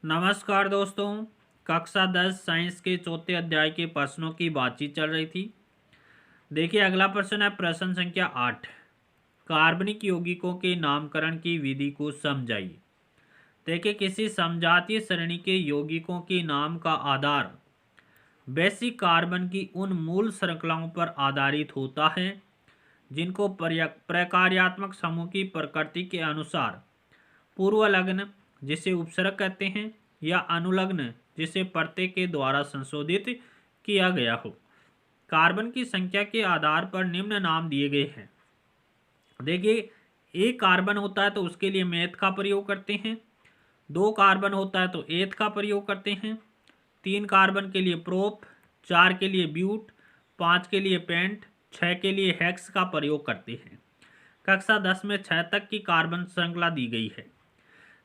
नमस्कार दोस्तों। कक्षा 10 साइंस के चौथे अध्याय के प्रश्नों की बातचीत चल रही थी। देखिए अगला प्रश्न है प्रश्न संख्या 8। कार्बनिक यौगिकों के नामकरण की विधि को समझाइए। देखिए किसी समजातीय श्रेणी के यौगिकों के नाम का आधार बेसिक कार्बन की उन मूल श्रृंखलाओं पर आधारित होता है जिनको प्रकार्यात्मक समूह की प्रकृति के अनुसार पूर्वलग्न जिसे उपसर्ग कहते हैं या अनुलग्न जिसे प्रत्यय के द्वारा संशोधित किया गया हो। कार्बन की संख्या के आधार पर निम्न नाम दिए गए हैं। देखिए एक कार्बन होता है तो उसके लिए मेथ का प्रयोग करते हैं, 2 कार्बन होता है तो एथ का प्रयोग करते हैं, 3 कार्बन के लिए प्रोप, 4 के लिए ब्यूट, 5 के लिए पेंट, 6 के लिए हेक्स का प्रयोग करते हैं। कक्षा 10 में 6 तक की कार्बन श्रृंखला दी गई है।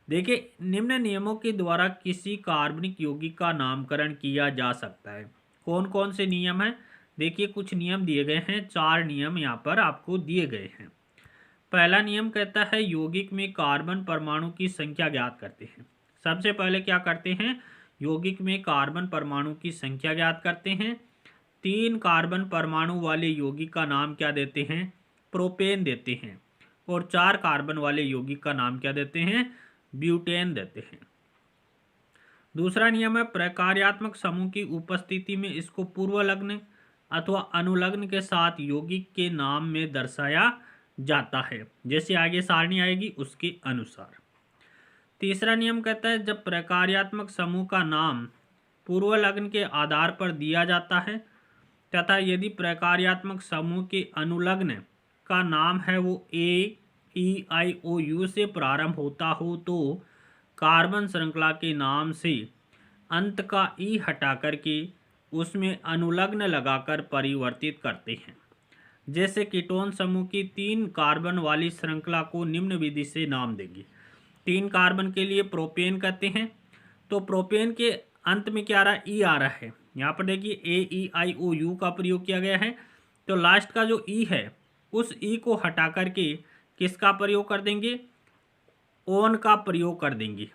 देखिए निम्न नियमों के द्वारा किसी कार्बनिक यौगिक का नामकरण किया जा सकता है। कौन कौन से नियम हैं? देखिए कुछ नियम दिए गए हैं, 4 नियम यहाँ पर आपको दिए गए हैं। पहला नियम कहता है यौगिक में कार्बन परमाणु की संख्या ज्ञात करते हैं। सबसे पहले क्या करते हैं? यौगिक में कार्बन परमाणु की संख्या ज्ञात करते हैं। 3 कार्बन परमाणु वाले यौगिक का नाम क्या देते हैं? प्रोपेन देते हैं। और 4 कार्बन वाले यौगिक का नाम क्या देते हैं? ब्यूटेन देते हैं। दूसरा नियम है प्रकार्यात्मक समूह की उपस्थिति में इसको पूर्वलग्न अथवा अनुलग्न के साथ यौगिक के नाम में दर्शाया जाता है, जैसे आगे सारणी आएगी उसके अनुसार। तीसरा नियम कहता है जब प्रकार्यात्मक समूह का नाम पूर्वलग्न के आधार पर दिया जाता है तथा यदि प्रकार्यात्मक समूह के अनुलग्न का नाम है वो AEIOU से प्रारंभ होता हो तो कार्बन श्रृंखला के नाम से अंत का ई हटा करके उसमें अनुलग्न लगाकर परिवर्तित करते हैं। जैसे कीटोन समूह की 3 कार्बन वाली श्रृंखला को निम्न विधि से नाम देंगे। 3 कार्बन के लिए प्रोपेन कहते हैं, तो प्रोपेन के अंत में क्या आ रहा है? ई आ रहा है। यहाँ पर देखिए AEIOU का प्रयोग किया गया है, तो लास्ट का जो ई है उस ई को हटा करके किसका प्रयोग कर देंगे? ओन का प्रयोग कर देंगे।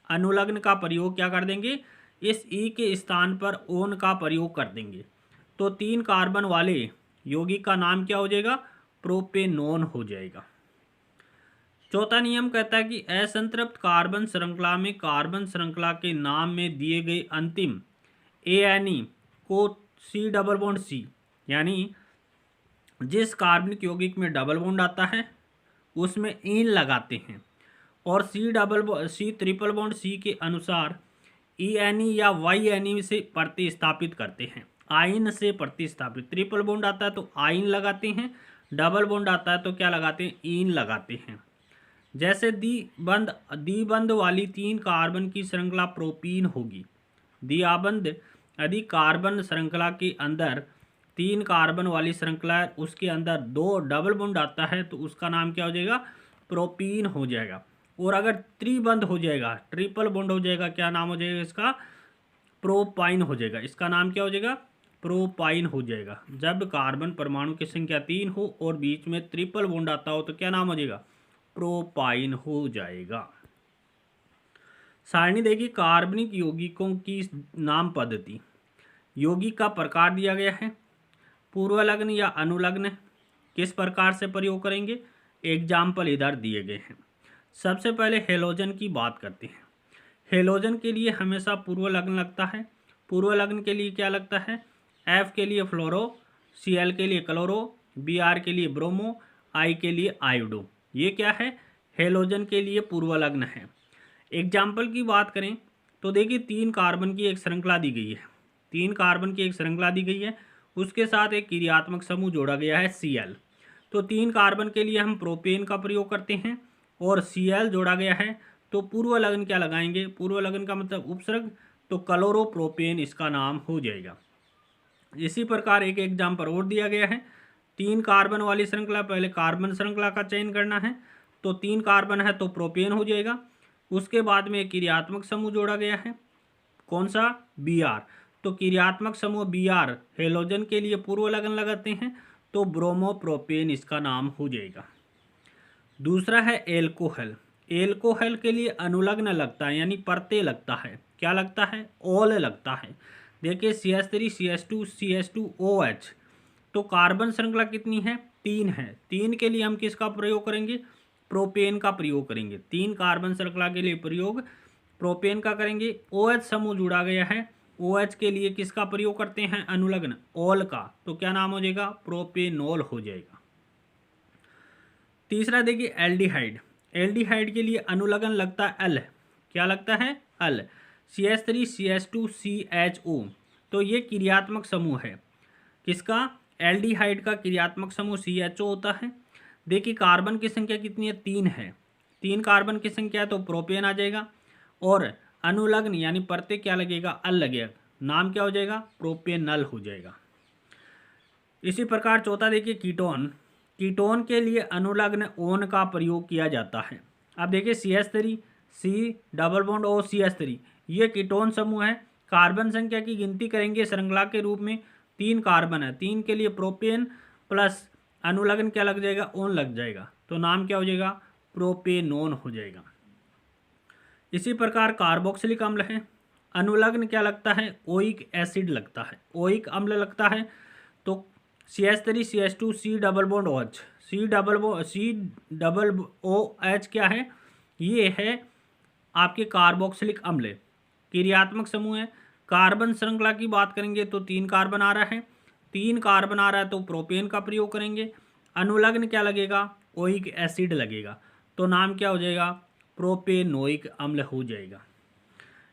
अनुलग्न का प्रयोग क्या कर देंगे? इस ई के स्थान पर ओन का प्रयोग कर देंगे। तो 3 कार्बन वाले यौगिक का नाम क्या हो जाएगा? प्रोपेनोन हो जाएगा। चौथा नियम कहता है कि असंतृप्त कार्बन श्रृंखला में कार्बन श्रृंखला के नाम में दिए गए अंतिम ANE को C डबल बॉन्ड C, यानी जिस कार्बनिक यौगिक में डबल बॉन्ड आता है उसमें इन लगाते हैं और C ट्रिपल बॉन्ड C के अनुसार ENE या YNE से प्रतिस्थापित करते हैं। आइन से प्रतिस्थापित, ट्रिपल बॉन्ड आता है तो आइन लगाते हैं, डबल बॉन्ड आता है तो क्या लगाते हैं? इन लगाते हैं। जैसे द्विबंध वाली 3 कार्बन की श्रृंखला प्रोपीन होगी। द्विबंध यदि कार्बन श्रृंखला के अंदर 3 कार्बन वाली श्रृंखला है, उसके अंदर 2 डबल बॉन्ड आता है तो उसका नाम क्या हो जाएगा? प्रोपीन हो जाएगा। और अगर त्रिबंध हो जाएगा, ट्रिपल बॉन्ड हो जाएगा, क्या नाम हो जाएगा इसका? प्रोपाइन हो जाएगा। इसका नाम क्या हो जाएगा? प्रोपाइन हो जाएगा। जब कार्बन परमाणु की संख्या 3 हो और बीच में ट्रिपल बॉन्ड आता हो तो क्या नाम हो जाएगा? प्रोपाइन हो जाएगा। सारणी देखिए कार्बनिक यौगिकों की नाम पद्धति। यौगिक का प्रकार दिया गया है, पूर्वलग्न या अनुलग्न किस प्रकार से प्रयोग करेंगे? एग्जाम्पल इधर दिए गए हैं। सबसे पहले हेलोजन की बात करते हैं। हेलोजन के लिए हमेशा पूर्वलग्न लगता है। पूर्वलग्न के लिए क्या लगता है? F के लिए फ्लोरो, Cl के लिए क्लोरो, Br के लिए ब्रोमो, I के लिए आयोडो। ये क्या है? हेलोजन के लिए पूर्वलग्न है। एग्जाम्पल की बात करें तो देखिए 3 कार्बन की एक श्रृंखला दी गई है। 3 कार्बन की एक श्रृंखला दी गई है, उसके साथ एक क्रियात्मक समूह जोड़ा गया है Cl। तो 3 कार्बन के लिए हम प्रोपेन का प्रयोग करते हैं और Cl जोड़ा गया है तो पूर्वलग्न क्या लगाएंगे? पूर्वलग्न का मतलब उपसर्ग, तो क्लोरोप्रोपेन इसका नाम हो जाएगा। इसी प्रकार एक एग्जाम्पल और दिया गया है। 3 कार्बन वाली श्रृंखला, पहले कार्बन श्रृंखला का चयन करना है तो 3 कार्बन है तो प्रोपेन हो जाएगा। उसके बाद में एक क्रियात्मक समूह जोड़ा गया है, कौन सा? Br। तो क्रियात्मक समूह Br हेलोजन के लिए पूर्वलग्न लगाते हैं तो ब्रोमोप्रोपेन इसका नाम हो जाएगा। दूसरा है एल्कोहल। एल्कोहल के लिए अनुलग्न लगता है यानी परते लगता है, क्या लगता है, ओल लगता है। देखिए CH3 CH2 CH2OH, तो कार्बन श्रृंखला कितनी है, 3 है। 3 के लिए हम किसका प्रयोग करेंगे, प्रोपेन का प्रयोग करेंगे। 3 कार्बन श्रृंखला के लिए प्रयोग प्रोपेन का करेंगे। OH समूह जुड़ा गया है, OH के लिए किसका प्रयोग करते हैं, अनुलग्न, ओल का, तो क्या नाम हो जाएगा, प्रोपेनॉल हो जाएगा। तीसरा देखिए एल्डिहाइड, एल्डिहाइड के लिए अनुलग्न लगता है अल, क्या लगता है, अल, CH3 CH2 CHO, तो ये क्रियात्मक समूह है किसका, एल्डिहाइड का क्रियात्मक समूह CHO होता है। देखिए कार्बन की संख्या कितनी है, 3 है, 3 कार्बन की संख्या है तो प्रोपेन आ जाएगा, और अनुलग्न यानी परते क्या लगेगा, अल लगेगा, नाम क्या हो जाएगा, प्रोपेनल हो जाएगा। इसी प्रकार चौथा देखिए कीटोन, कीटोन के लिए अनुलग्न ओन का प्रयोग किया जाता है। अब देखिए CH3 C double bond O CH3, ये कीटोन समूह है। कार्बन संख्या की गिनती करेंगे श्रृंखला के रूप में, 3 कार्बन है, 3 के लिए प्रोपेन प्लस अनुलग्न क्या लग जाएगा, ओन लग जाएगा, तो नाम क्या हो जाएगा, प्रोपेनोन हो जाएगा। इसी प्रकार कार्बोक्सिलिक अम्ल है, अनुलग्न क्या लगता है, ओइक एसिड लगता है, ओइक अम्ल लगता है। तो CH3 CH2 C double bond OH, C double OH क्या है, ये है आपके कार्बोक्सिलिक अम्ल, क्रियात्मक समूह है। कार्बन श्रृंखला की बात करेंगे तो 3 कार्बन आ रहा है, 3 कार्बन आ रहा है तो प्रोपेन का प्रयोग करेंगे। अनुलग्न क्या लगेगा, ओइक एसिड लगेगा, तो नाम क्या हो जाएगा, प्रोपेनोइक अम्ल हो जाएगा।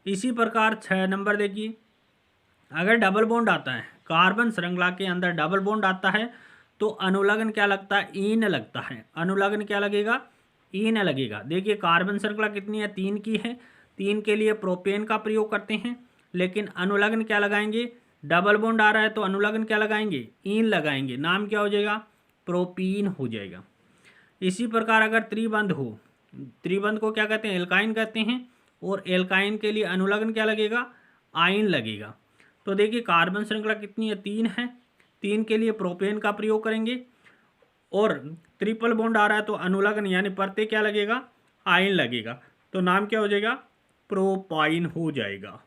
इसी प्रकार 6 नंबर देखिए, अगर डबल बॉन्ड आता है, कार्बन श्रृंखला के अंदर डबल बॉन्ड आता है तो अनुलग्न क्या लगता है, ईन लगता है, अनुलग्न क्या लगेगा, ईन लगेगा। देखिए कार्बन श्रृंखला कितनी है, 3 की है, 3 के लिए प्रोपेन का प्रयोग करते हैं, लेकिन अनुलग्न क्या लगाएंगे, डबल बॉन्ड आ रहा है तो अनुलग्न क्या लगाएंगे, ईन लगाएंगे, नाम क्या हो जाएगा, प्रोपीन हो जाएगा। इसी प्रकार अगर त्रिबंध हो, त्रिबंध को क्या कहते हैं, एल्काइन कहते हैं, और एल्काइन के लिए अनुलग्न क्या लगेगा, आइन लगेगा। तो देखिए कार्बन श्रृंखला कितनी है, 3 है, 3 के लिए प्रोपेन का प्रयोग करेंगे, और ट्रिपल बॉन्ड आ रहा है तो अनुलग्न यानी परते क्या लगेगा, आयन लगेगा, तो नाम क्या हो जाएगा, प्रोपाइन हो जाएगा।